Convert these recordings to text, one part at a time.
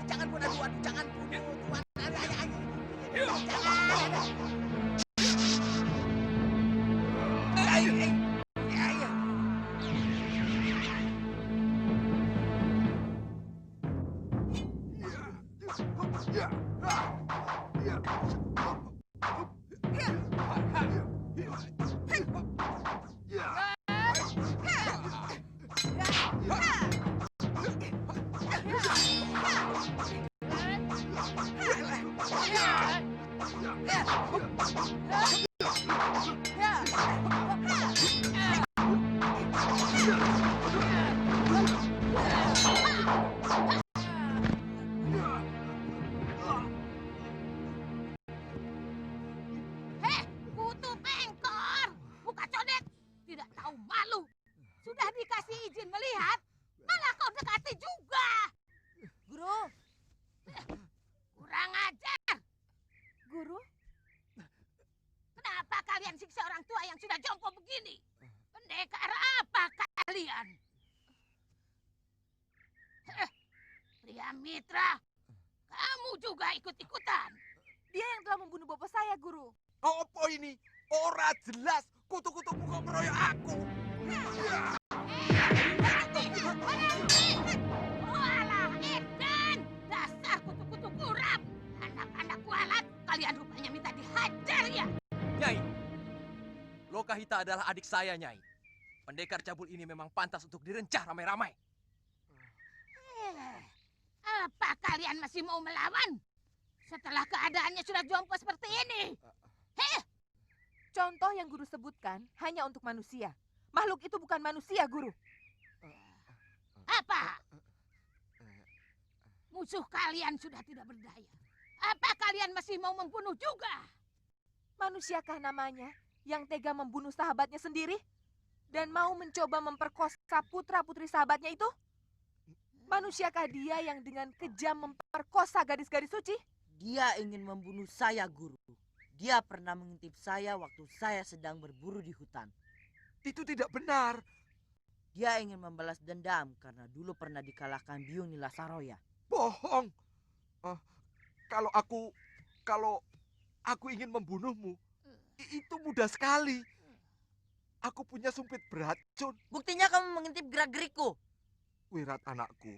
Jangan bunuh Tuan, jangan bunuh Tuan. Kutu pengkor, buka codet, tidak tahu malu. Sudah dikasih izin melihat, malah kau dekati juga. Guru, Kurang ajar. guru, Kenapa kalian siksa orang tua yang sudah jompo begini? Pendekar apa kalian? Pria Mitra, kamu juga ikut-ikutan. dia yang telah membunuh bapak saya, guru. Apa ini? Ora jelas kutu-kutu muka meroyok aku. Walah, Edan! Dasar kutu-kutu kurap! Anak-anak kualat, kalian rupanya minta dihajar ya? Nyai, Lokahita adalah adik saya, Nyai. Pendekar cabul ini memang pantas untuk direncah ramai-ramai. Apa kalian masih mau melawan? Setelah keadaannya sudah jompo seperti ini. Contoh yang guru sebutkan hanya untuk manusia. Makhluk itu bukan manusia, guru. Apa? Musuh kalian sudah tidak berdaya. Apa kalian masih mau membunuh juga? Manusiakah namanya yang tega membunuh sahabatnya sendiri? Dan mau mencoba memperkosa putra-putri sahabatnya itu? Manusiakah dia yang dengan kejam memperkosa gadis-gadis suci? Dia ingin membunuh saya, guru. Dia pernah mengintip saya waktu saya sedang berburu di hutan. Itu tidak benar. Dia ingin membalas dendam karena dulu pernah dikalahkan Biung Nilasaroya. Bohong. Kalau aku ingin membunuhmu, itu mudah sekali. Aku punya sumpit beracun. Buktinya kamu mengintip gerak-gerikku. Wirat anakku.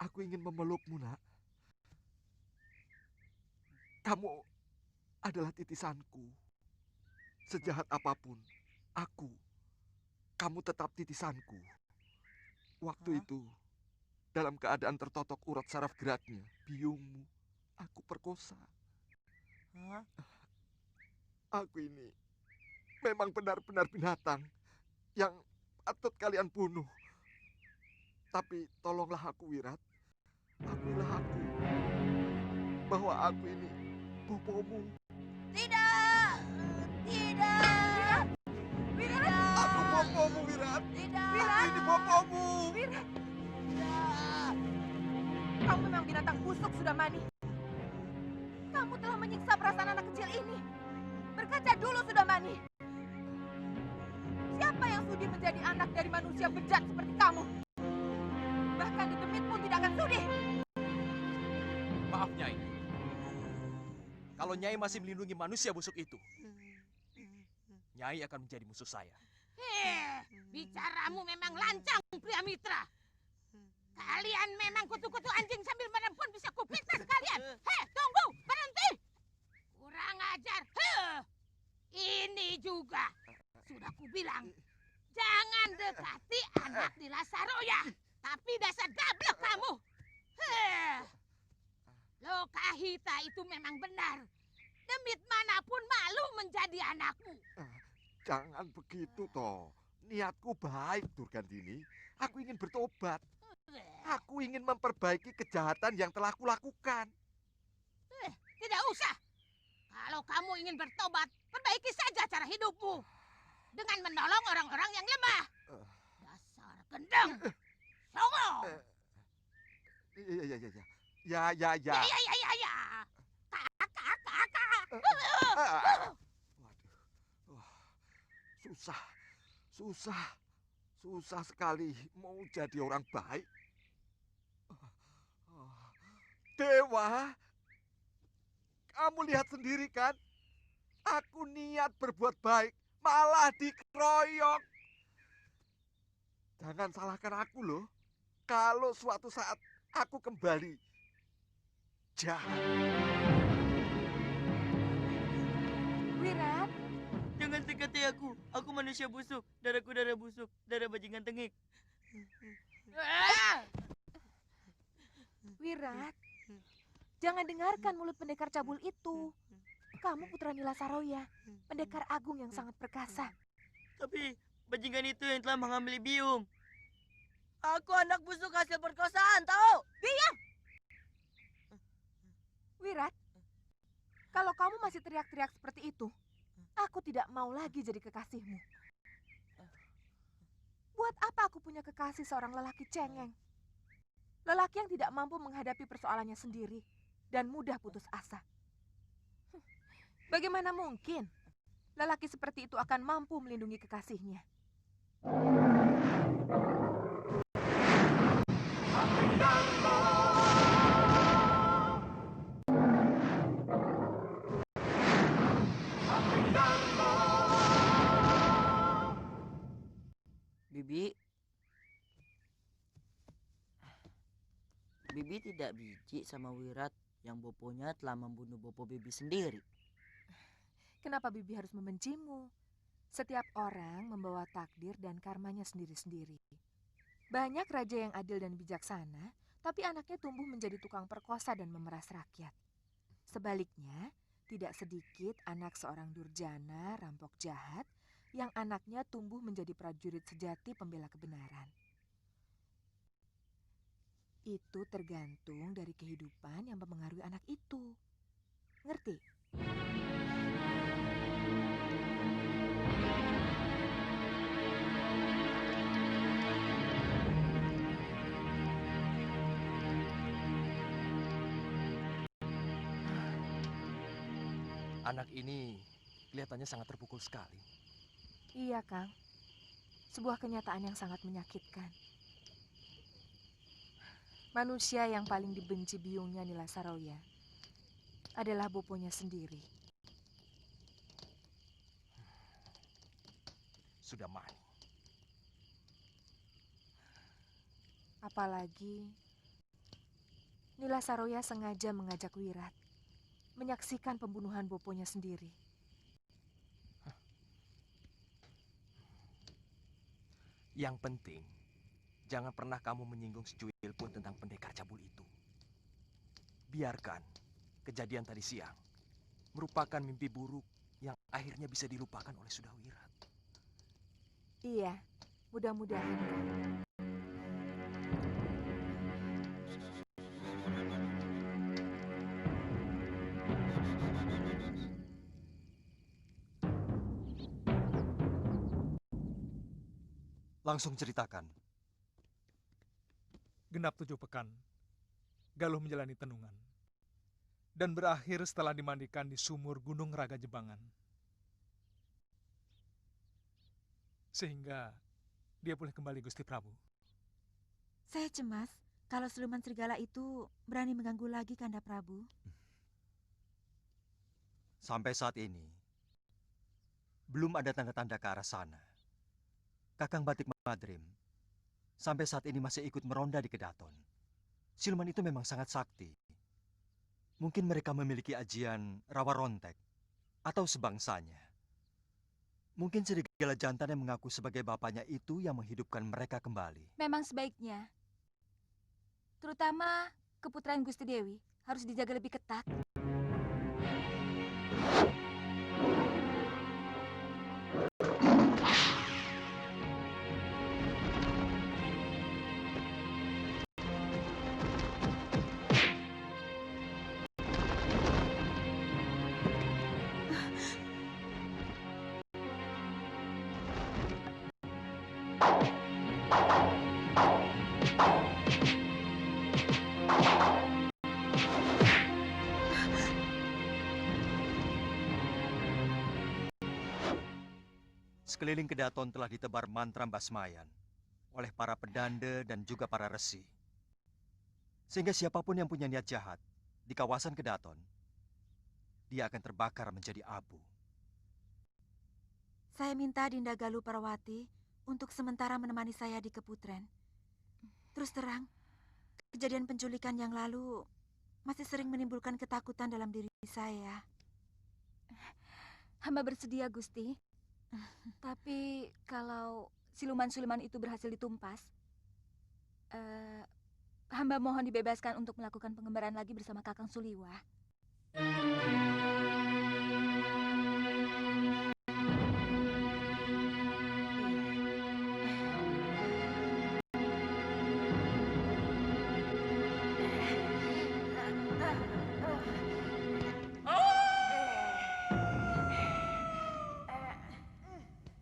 Aku ingin memelukmu, nak. Kamu adalah titisanku. Sejahat apapun, kamu tetap titisanku. Waktu itu, dalam keadaan tertotok urat saraf geraknya, biungmu, aku perkosa. Aku ini memang benar-benar binatang yang patut kalian bunuh. Tapi tolonglah aku, Wirat. Akuilah aku. Bahwa aku ini bopomu. Tidak! Tidak! Wirat! Aku bopomu, Wirat. Tidak! Aku ini bopomu. Wirat! Kamu memang binatang busuk, sudah Mani. Kamu telah menyiksa perasaan anak kecil ini. Berkaca dulu, sudah Mani. Siapa yang sudi menjadi anak dari manusia bejat seperti kamu? Bahkan di demit pun tidak akan sudi. Maaf, Nyai. Kalau Nyai masih melindungi manusia busuk itu, Nyai akan menjadi musuh saya. Bicaramu memang lancang, pria Mitra. Kalian memang kutu-kutu anjing sambil menempun bisa kupitnah sekalian. Tunggu, berhenti. Kurang ajar. Ini juga. Sudah kubilang, jangan dekati anak di Lasaroya. Tapi dasar dablek kamu. Lokahita itu memang benar. Demit manapun malu menjadi anakmu. Jangan begitu, toh. Niatku baik, Durgandini. Aku ingin bertobat. Aku ingin memperbaiki kejahatan yang telah kulakukan. Tidak usah. Kalau kamu ingin bertobat, perbaiki saja cara hidupmu. Dengan menolong orang-orang yang lemah. Dasar gendang. Songo. Ya. Ya. Kakak. Waduh. Susah sekali mau jadi orang baik. Dewa, kamu lihat sendiri kan? Aku niat berbuat baik, malah dikeroyok. Jangan salahkan aku loh. Kalau suatu saat aku kembali jahat. Wirat, Jangan dekati aku. Aku manusia busuk. Darahku darah busuk. Darah bajingan tengik. Wirat. Jangan dengarkan mulut pendekar cabul itu. Kamu putra Nila Saroya, pendekar agung yang sangat perkasa. Tapi bajingan itu yang telah mengambil biung. Aku anak busuk hasil perkosaan, tahu? Wirat, kalau kamu masih teriak-teriak seperti itu, aku tidak mau lagi jadi kekasihmu. Buat apa aku punya kekasih seorang lelaki cengeng? Lelaki yang tidak mampu menghadapi persoalannya sendiri dan mudah putus asa. Bagaimana mungkin lelaki seperti itu akan mampu melindungi kekasihnya? Bibi tidak biji sama Wirat yang boponya telah membunuh bopo Bibi sendiri. Kenapa Bibi harus membencimu? Setiap orang membawa takdir dan karmanya sendiri-sendiri. Banyak raja yang adil dan bijaksana, tapi anaknya tumbuh menjadi tukang perkosa dan memeras rakyat. Sebaliknya, tidak sedikit anak seorang durjana, rampok jahat, yang anaknya tumbuh menjadi prajurit sejati pembela kebenaran. Itu tergantung dari kehidupan yang mempengaruhi anak itu. Ngerti? Anak ini kelihatannya sangat terpukul sekali. Iya, Kang. Sebuah kenyataan yang sangat menyakitkan. Manusia yang paling dibenci biungnya Nila Saroya adalah boponya sendiri. Sudah mani. Apalagi Nila Saroya sengaja mengajak Wirat menyaksikan pembunuhan boponya sendiri. Yang penting, jangan pernah kamu menyinggung secuil pun tentang pendekar cabul itu. Biarkan kejadian tadi siang merupakan mimpi buruk yang akhirnya bisa dilupakan oleh Sudawirat. Iya, mudah-mudahan. Langsung ceritakan. Genap 7 pekan, Galuh menjalani tenungan. Dan berakhir setelah dimandikan di sumur Gunung Raga Jebangan. Sehingga dia boleh kembali Gusti Prabu. Saya cemas kalau siluman serigala itu berani mengganggu lagi Kanda Prabu. Sampai saat ini, belum ada tanda-tanda ke arah sana. Kakang Batik Madrim, sampai saat ini masih ikut meronda di Kedaton. Siluman itu memang sangat sakti. Mungkin mereka memiliki ajian rawa rontek atau sebangsanya. Mungkin serigala jantan yang mengaku sebagai bapaknya itu yang menghidupkan mereka kembali. Memang sebaiknya, terutama keputraan Gusti Dewi, harus dijaga lebih ketat. Sekeliling Kedaton telah ditebar mantra Basmayan oleh para pedanda dan juga para resi. Sehingga siapapun yang punya niat jahat di kawasan Kedaton, dia akan terbakar menjadi abu. Saya minta Dinda Galuh Parawati untuk sementara menemani saya di Keputren. Terus terang, kejadian penculikan yang lalu masih sering menimbulkan ketakutan dalam diri saya. Hamba bersedia, Gusti. Tapi kalau siluman-siluman itu berhasil ditumpas, hamba mohon dibebaskan untuk melakukan pengembaraan lagi bersama Kakang Suliwah.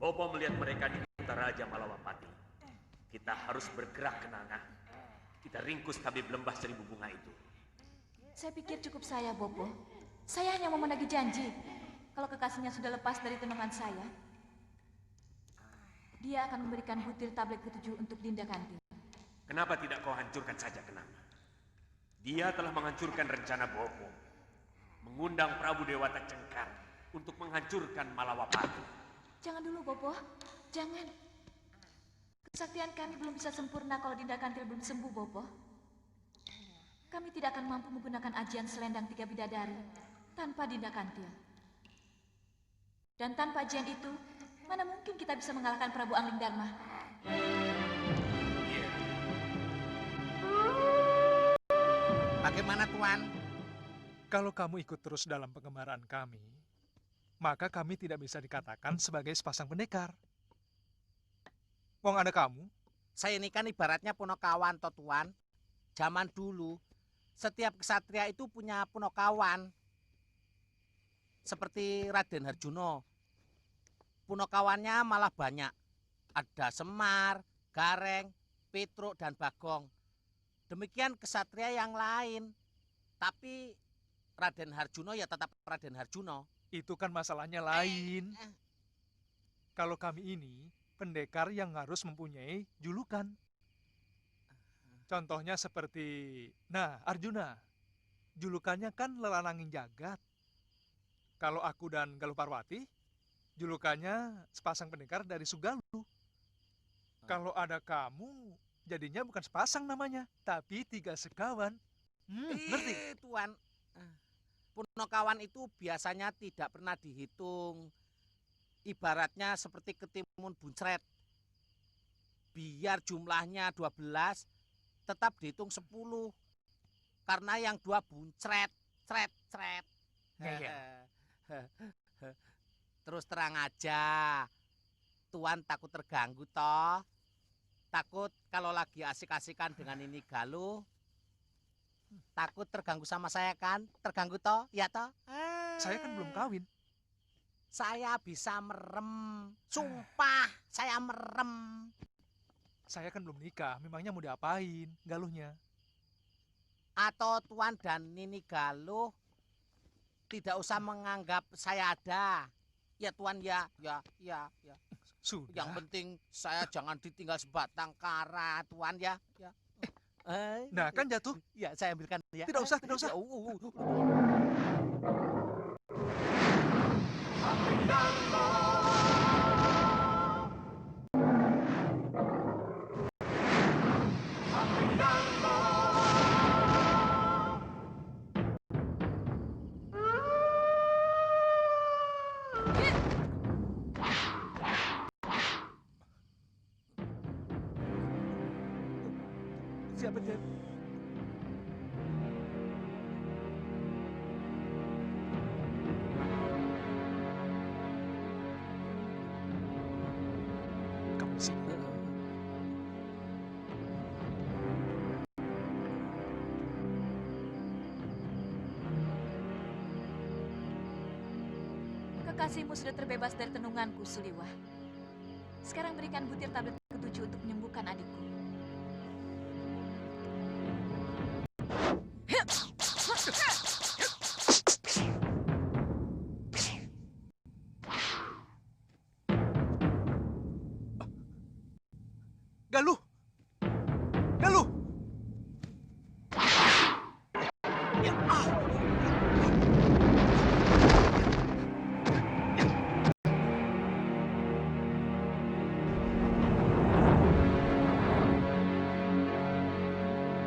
Bopo melihat mereka di kota Raja Malawapati. Kita harus bergerak ke Nanga. Kita ringkus tabib lembah 1000 bunga itu. Saya pikir cukup saya, Bopo. Saya hanya mau menagih janji. Kalau kekasihnya sudah lepas dari tenungan saya, dia akan memberikan butir tablet ke-7 untuk Dinda Kantil. Kenapa tidak kau hancurkan saja Kenanga? Dia telah menghancurkan rencana Bopo. Mengundang Prabu Dewata Cengkar untuk menghancurkan Malawapati. Jangan dulu, Bopo. Jangan. Kesaktian kami belum bisa sempurna kalau Dinda Kantil belum sembuh, Bopo. Kami tidak akan mampu menggunakan ajian selendang 3 bidadari tanpa Dinda Kantil. Dan tanpa ajian itu, mana mungkin kita bisa mengalahkan Prabu Angling Dharma? Bagaimana, Tuan? Kalau kamu ikut terus dalam pengembaraan kami, maka kami tidak bisa dikatakan sebagai sepasang pendekar. Wong ada kamu, Saya ini kan ibaratnya punokawan, toh Tuan. Zaman dulu, setiap kesatria itu punya punokawan. Seperti Raden Harjuno. Punokawannya malah banyak. Ada Semar, Gareng, Petruk, dan Bagong. Demikian kesatria yang lain. Tapi Raden Harjuno ya tetap Raden Harjuno. itu kan masalahnya lain. Kalau kami ini pendekar yang harus mempunyai julukan. Contohnya seperti, Arjuna. Julukannya kan Lelanangin Jagat. Kalau aku dan Galuh Parwati, julukannya sepasang pendekar dari Sugaluh. Kalau ada kamu, jadinya bukan sepasang namanya, tapi 3 sekawan. Ngerti? Tuan, punokawan itu biasanya tidak pernah dihitung. Ibaratnya seperti ketimun buncret. Biar jumlahnya 12, tetap dihitung 10. Karena yang 2 buncret, cret. Terus terang aja, Tuan takut terganggu toh. Takut kalau lagi asik-asikan dengan ini Galuh. Takut terganggu sama saya kan? Terganggu toh? Ya toh? Saya kan belum kawin. Saya bisa merem. Sumpah, saya merem. Saya kan belum nikah, memangnya mau diapain Galuhnya? Atau Tuan dan Nini Galuh tidak usah menganggap saya ada. Ya Tuan ya. Sudah. Yang penting saya jangan ditinggal sebatang kara, Tuan ya. Nah, kan jatuh. Ya, saya ambilkan ya. Tidak usah, tidak usah. Siapa dia? Kamu di sini. Kekasihmu sudah terbebas dari tenunganku, Suliwah. Sekarang berikan butir tablet ke-7 untuk menyembuhkan adikku.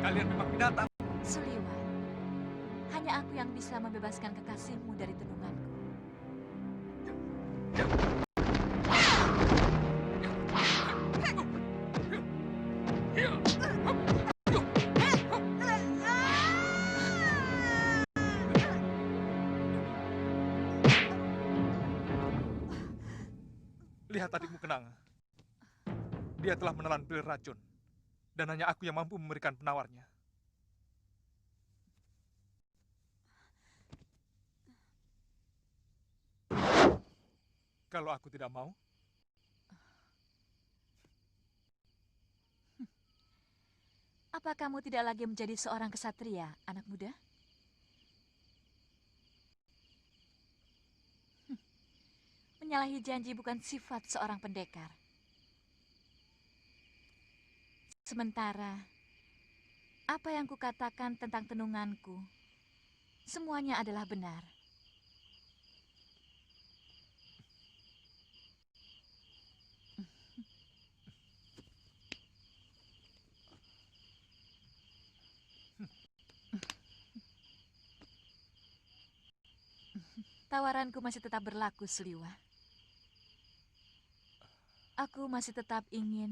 Kalian memang binatang. Suliwa, hanya aku yang bisa membebaskan kekasihmu dari tenunganku. Lihat adikmu Kenanga. Dia telah menelan pil racun. Dan hanya aku yang mampu memberikan penawarnya. Kalau aku tidak mau, Apa kamu tidak lagi menjadi seorang kesatria, anak muda? Menyalahi janji bukan sifat seorang pendekar. Sementara, apa yang kukatakan tentang tenunganku, semuanya adalah benar. Tawaranku masih tetap berlaku, Seliwa. Aku masih tetap ingin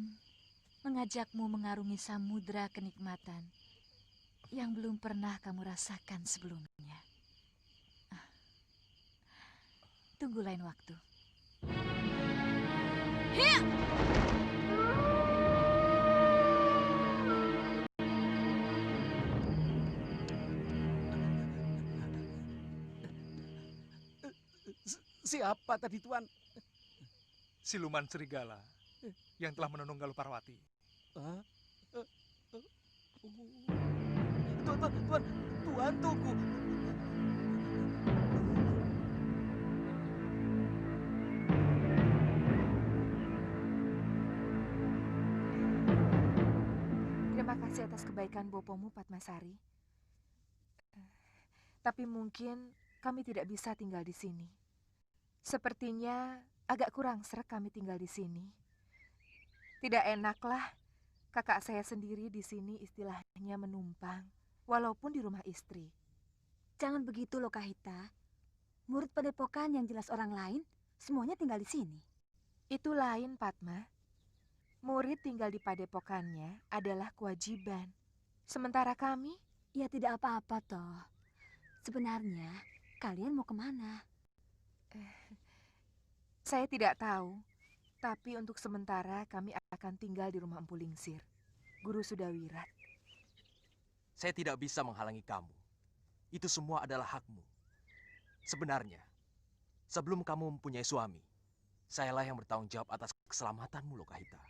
mengajakmu mengarungi samudera kenikmatan yang belum pernah kamu rasakan sebelumnya. Tunggu lain waktu. Siapa tadi Tuan? siluman serigala yang telah menenung Galuh Parwati. Tuan tunggu. Terima kasih atas kebaikan bopomu, Padmasari. Tapi mungkin kami tidak bisa tinggal di sini. Sepertinya agak kurang sreg kami tinggal di sini. Tidak enaklah kakak saya sendiri di sini istilahnya menumpang, walaupun di rumah istri. Jangan begitu loh, Kahita. Murid padepokan yang jelas orang lain, semuanya tinggal di sini. Itu lain, Padma. Murid tinggal di padepokannya adalah kewajiban. Sementara kami, ya tidak apa-apa toh. Sebenarnya, kalian mau kemana? Saya tidak tahu. Tapi untuk sementara kami akan tinggal di rumah Empu Lingsir. Guru Sudawirat. Saya tidak bisa menghalangi kamu. Itu semua adalah hakmu. Sebenarnya, sebelum kamu mempunyai suami, sayalah yang bertanggung jawab atas keselamatanmu, Lokahita.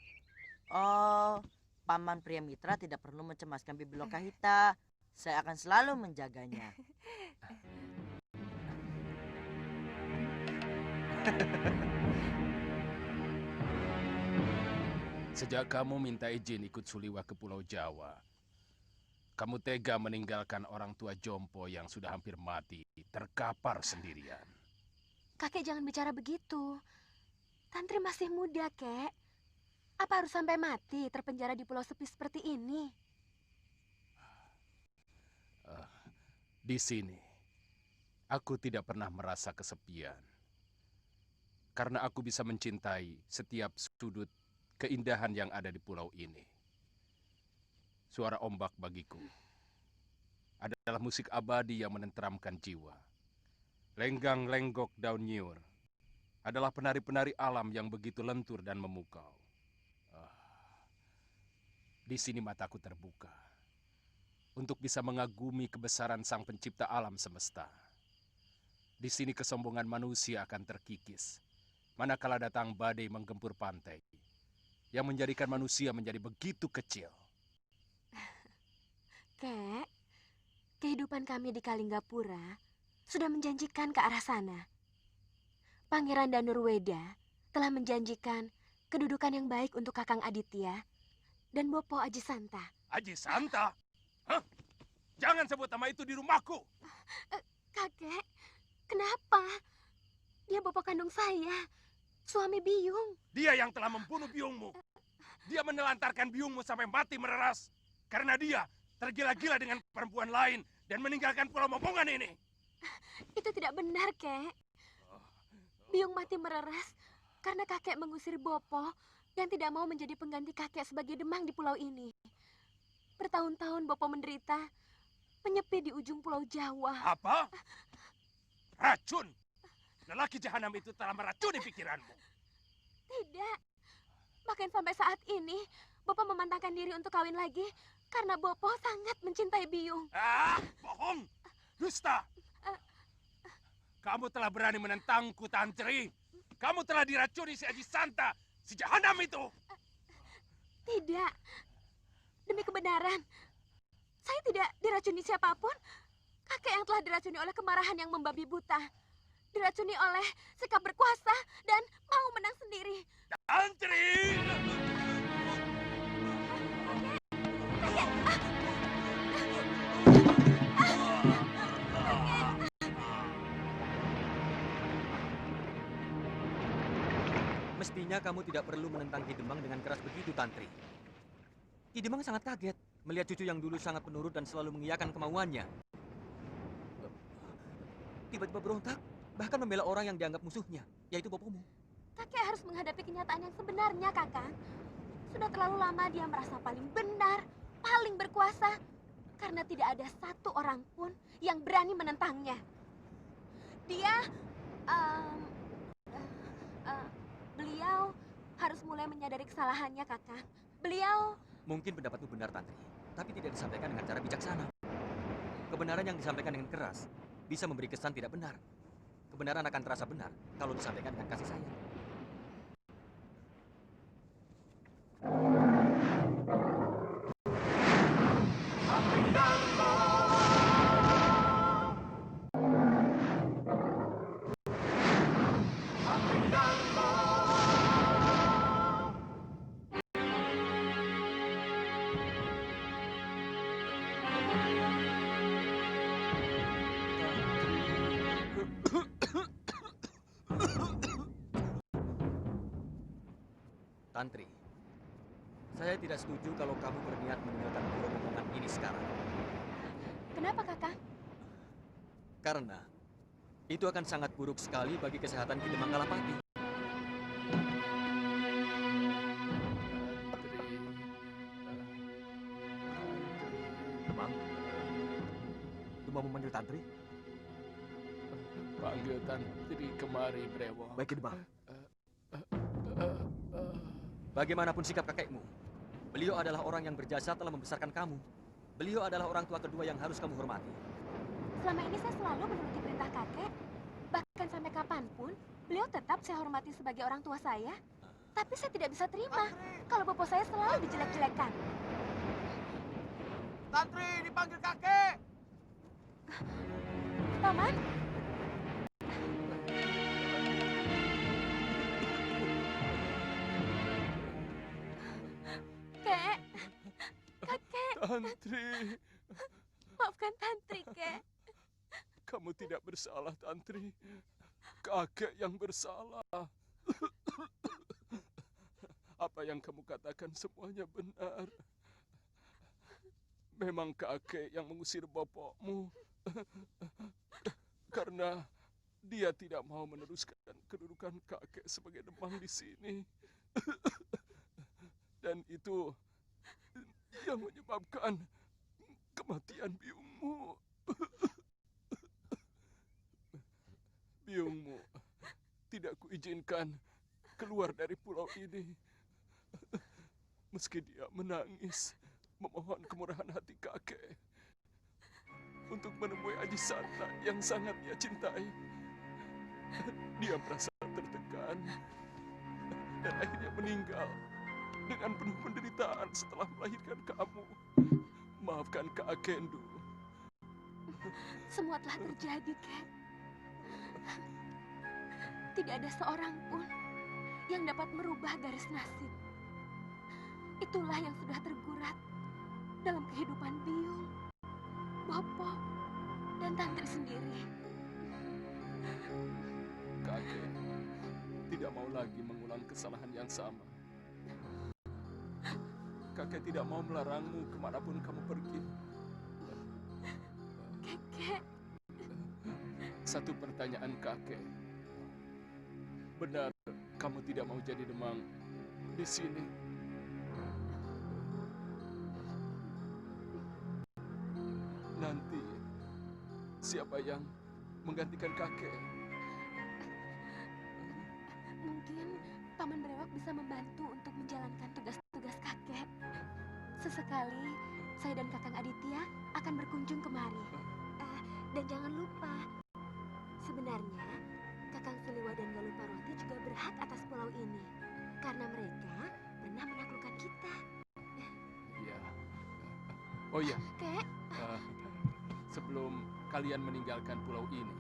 Oh, Paman Priamitra tidak perlu mencemaskan bibi Lokahita. Saya akan selalu menjaganya. Sejak kamu minta izin ikut Suliwa ke Pulau Jawa, kamu tega meninggalkan orang tua jompo yang sudah hampir mati, terkapar sendirian. Kakek jangan bicara begitu. Tantri masih muda, Kek. Apa harus sampai mati terpenjara di pulau sepi seperti ini? Di sini, aku tidak pernah merasa kesepian. Karena aku bisa mencintai setiap sudut keindahan yang ada di pulau ini. Suara ombak bagiku adalah musik abadi yang menenteramkan jiwa. Lenggang-lenggok daun nyiur adalah penari-penari alam yang begitu lentur dan memukau. Di sini mataku terbuka untuk bisa mengagumi kebesaran Sang Pencipta alam semesta. Di sini kesombongan manusia akan terkikis manakala datang badai menggempur pantai yang menjadikan manusia menjadi begitu kecil. Kek, kehidupan kami di Kalinggapura sudah menjanjikan ke arah sana. Pangeran Danurweda telah menjanjikan kedudukan yang baik untuk Kakang Aditya dan Bopo Aji Santa. Aji Santa? Hah? Jangan sebut nama itu di rumahku. Kakek, kenapa? Dia Bopo kandung saya, suami Biyung. Dia yang telah membunuh biungmu. Dia menelantarkan biungmu sampai mati mereras. Karena dia tergila-gila dengan perempuan lain dan meninggalkan pulau Momongan ini. Itu tidak benar, Kek. Biung mati mereras karena kakek mengusir Bopo yang tidak mau menjadi pengganti kakek sebagai demang di pulau ini. Bertahun-tahun Bopo menderita, menyepi di ujung pulau Jawa. Apa? Racun? Lelaki jahanam itu telah meracuni pikiranmu. Tidak. Bahkan sampai saat ini, Bopo memantangkan diri untuk kawin lagi karena Bopo sangat mencintai Biung. Ah, bohong! Dusta! Kamu telah berani menentangku, Tantri. Kamu telah diracuni si Aji Santa, si jahanam itu. Tidak. Demi kebenaran, saya tidak diracuni siapapun. Kakek yang telah diracuni oleh kemarahan yang membabi buta. Diracuni oleh sikap berkuasa dan mau menang sendiri. Tantri! Mestinya kamu tidak perlu menentang Ki Demang dengan keras begitu, Tantri. Ki Demang sangat kaget melihat cucu yang dulu sangat penurut dan selalu mengiyakan kemauannya. Tiba-tiba berontak, bahkan membela orang yang dianggap musuhnya, yaitu Bopomu. Kakek harus menghadapi kenyataan yang sebenarnya, Kakang. Sudah terlalu lama dia merasa paling benar, paling berkuasa, karena tidak ada satu orang pun yang berani menentangnya. Dia, beliau harus mulai menyadari kesalahannya, Kakang. Beliau... Mungkin pendapatmu benar, Tantri, tapi tidak disampaikan dengan cara bijaksana. Kebenaran yang disampaikan dengan keras bisa memberi kesan tidak benar. Kebenaran akan terasa benar kalau disampaikan dengan kasih sayang. Tantri, saya tidak setuju kalau kamu berniat meninggalkan pulau Momongan ini sekarang. Kenapa, Kakang? Karena itu akan sangat buruk sekali bagi kesehatan Ki Demang Kalapati. Demang, lu mau memanggil Tantri? Panggil Tantri kemari, Brewo. Baik, Ki Demang. Bagaimanapun sikap kakekmu, beliau adalah orang yang berjasa telah membesarkan kamu. Beliau adalah orang tua kedua yang harus kamu hormati. Selama ini saya selalu menuruti perintah kakek. Bahkan sampai kapanpun, beliau tetap saya hormati sebagai orang tua saya. Tapi saya tidak bisa terima kalau bopo saya selalu dijelek-jelekan. Tantri, dipanggil kakek. Paman? Kek, kakek. Tantri, Maafkan Tantri, Kek. kamu tidak bersalah, Tantri. Kakek yang bersalah. Apa yang kamu katakan semuanya benar. Memang kakek yang mengusir bapakmu. Karena dia tidak mau meneruskan kedudukan kakek sebagai demang di sini. Dan itu yang menyebabkan kematian biungmu. Biungmu tidak kuizinkan keluar dari pulau ini. Meski dia menangis, memohon kemurahan hati kakek untuk menemui Aji Santa yang sangat dia cintai. Dia merasa tertekan dan akhirnya meninggal dengan penuh penderitaan setelah melahirkan kamu. Maafkan kakek, Endu. Semua telah terjadi, Kek. Tidak ada seorang pun yang dapat merubah garis nasib. Itulah yang sudah tergurat dalam kehidupan Biung, Bopo, dan Tantri sendiri. Kakek tidak mau lagi mengulang kesalahan yang sama. Kakek tidak mau melarangmu kemanapun kamu pergi. satu pertanyaan kakek. Benar kamu tidak mau jadi demang di sini? Nanti siapa yang menggantikan kakek? Mungkin Paman Brewok bisa membantu untuk menjalankan tugas-tugas kakek. Sesekali saya dan Kakang Aditya akan berkunjung kemari. Dan jangan lupa, sebenarnya Kakang Siliwa dan Galuh Parwati juga berhak atas pulau ini. Karena mereka pernah menaklukkan kita. Iya. Oh iya, Kek, sebelum kalian meninggalkan pulau ini,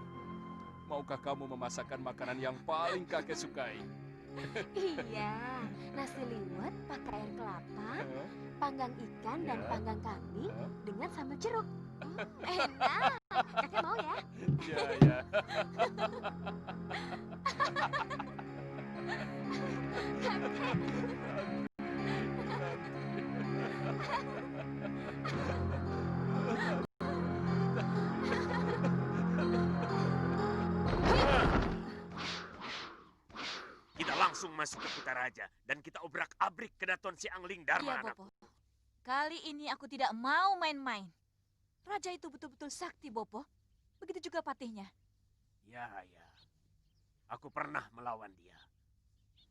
maukah kamu memasakkan makanan yang paling kakek sukai? iya, nasi liwet pakai air kelapa, panggang ikan dan panggang kambing dengan sambal jeruk. Enak, kakek mau ya? Iya, ya. Kita langsung masuk ke Kutaraja dan kita obrak-abrik kedaton si Angling Dharma. Iya, Bopo. Kali ini aku tidak mau main-main. Raja itu betul-betul sakti, Bopo. Begitu juga patihnya. Ya, ya. Aku pernah melawan dia.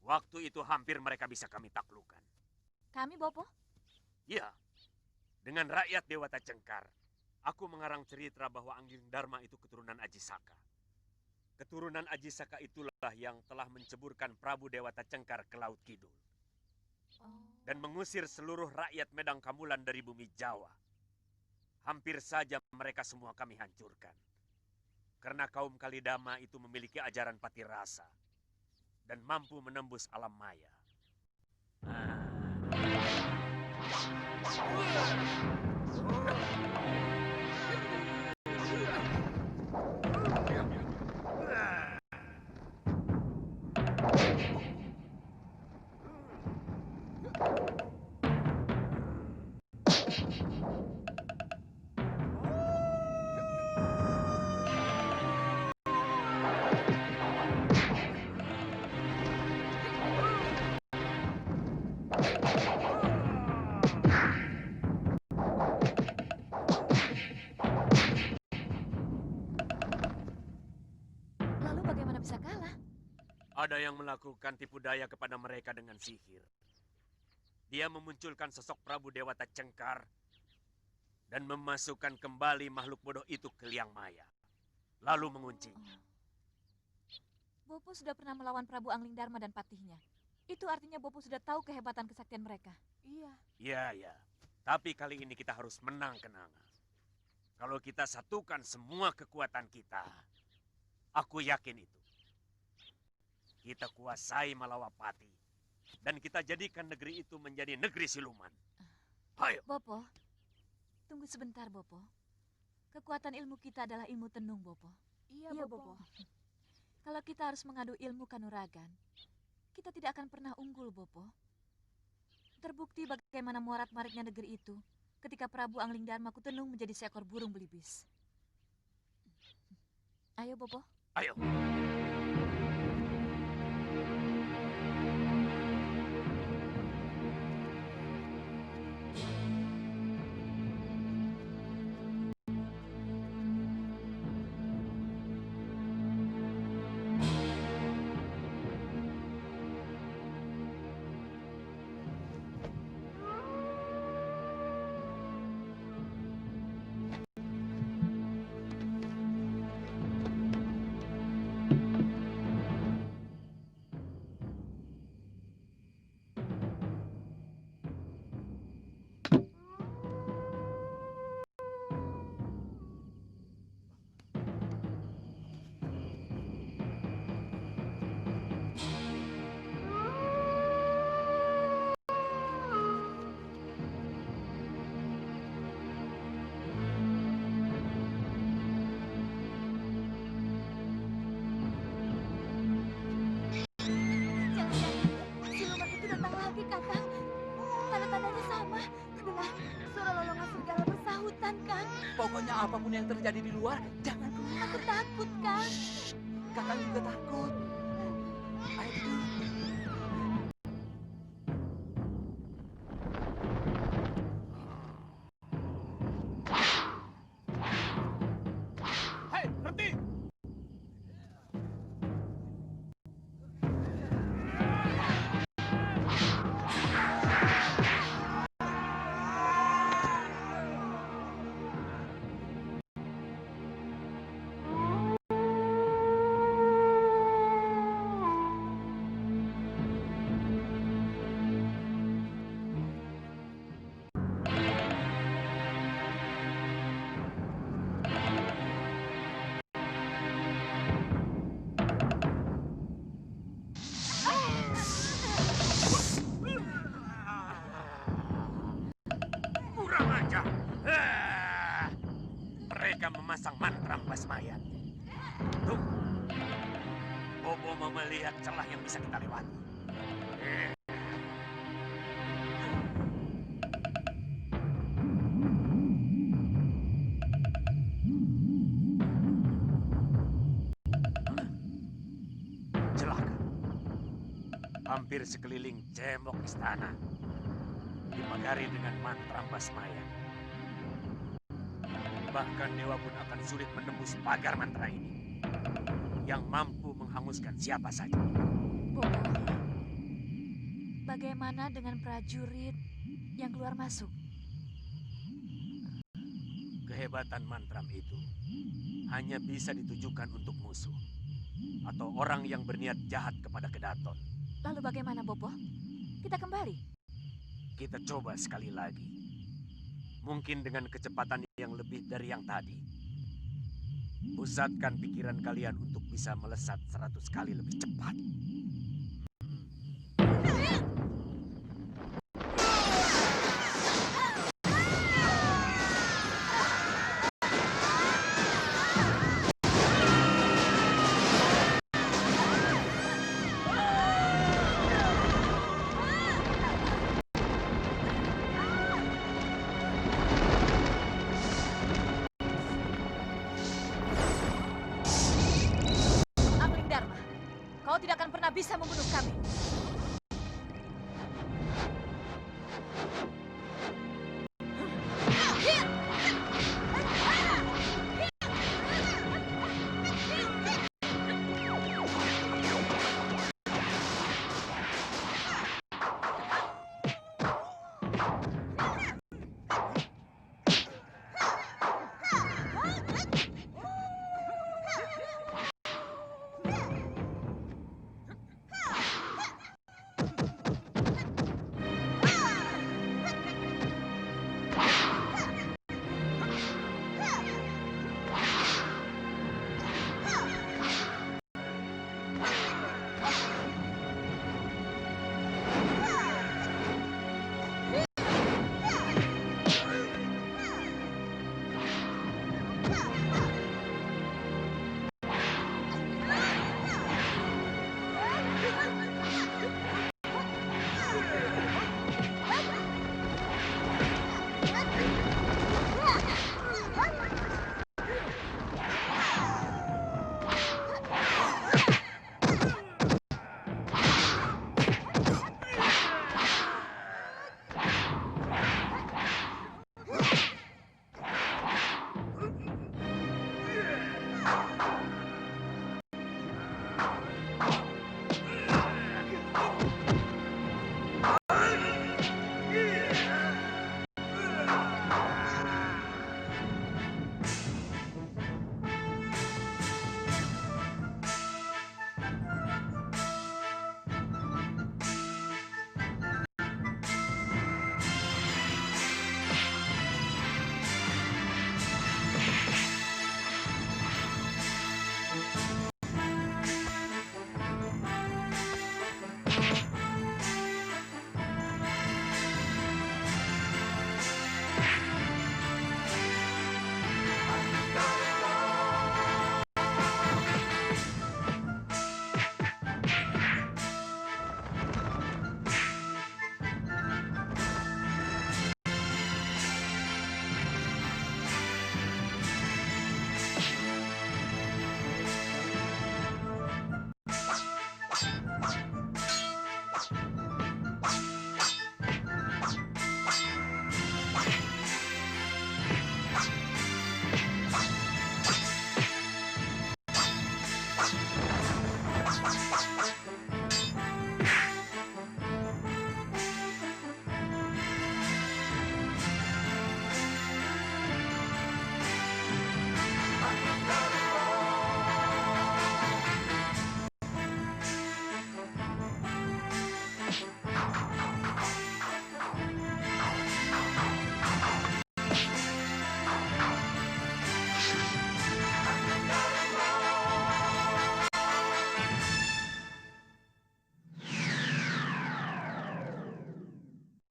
Waktu itu hampir mereka bisa kami taklukkan. Kami, Bopo? Ya, dengan rakyat Dewata Cengkar, aku mengarang cerita bahwa Angling Dharma itu keturunan Ajisaka. Keturunan Ajisaka itulah yang telah menceburkan Prabu Dewata Cengkar ke Laut Kidul. Dan mengusir seluruh rakyat Medang Kamulan dari bumi Jawa. Hampir saja mereka semua kami hancurkan. Karena kaum Kalidama itu memiliki ajaran patirasa dan mampu menembus alam maya. Lalu bagaimana bisa kalah? Ada yang melakukan tipu daya kepada mereka dengan sihir. Dia memunculkan sosok Prabu Dewata Cengkar dan memasukkan kembali makhluk bodoh itu ke liang maya. Lalu menguncinya. Bopo sudah pernah melawan Prabu Angling Dharma dan patihnya. Itu artinya Bopo sudah tahu kehebatan kesaktian mereka. Iya. Ya, ya. Tapi kali ini kita harus menang, Kenanga. Kalau kita satukan semua kekuatan kita, aku yakin itu. Kita kuasai Malawapati. Dan kita jadikan negeri itu menjadi negeri siluman. Ayo. Bopo, tunggu sebentar, Bopo. Kekuatan ilmu kita adalah ilmu tenung, Bopo. Iya, Bopo. Kalau kita harus mengadu ilmu kanuragan, kita tidak akan pernah unggul, Bopo. Terbukti bagaimana morat-maritnya negeri itu ketika Prabu Angling Dharma Kutenung menjadi seekor burung belibis. Ayo, Bopo. Ayo. Pokoknya apapun yang terjadi di luar, jangan keluar. Aku takut, Kang. Kakak juga takut. Ayo tidur. Hei, berhenti! Kurang ajar. Mereka memasang mantra mayat. Tunggu. Bobo mau melihat celah yang bisa kita lewati. Celaka. Hampir sekeliling cembok istana dipagari dengan mantra basmaya. Bahkan dewa pun akan sulit menembus pagar mantra ini yang mampu menghanguskan siapa saja. Bobo, bagaimana dengan prajurit yang keluar masuk? Kehebatan mantram itu hanya bisa ditujukan untuk musuh atau orang yang berniat jahat kepada Kedaton. Lalu bagaimana, Bobo? Kita kembali. Kita coba sekali lagi. Mungkin dengan kecepatan yang lebih dari yang tadi. Pusatkan pikiran kalian untuk bisa melesat 100 kali lebih cepat. Angling Dharma, kau tidak akan pernah bisa membunuh kami.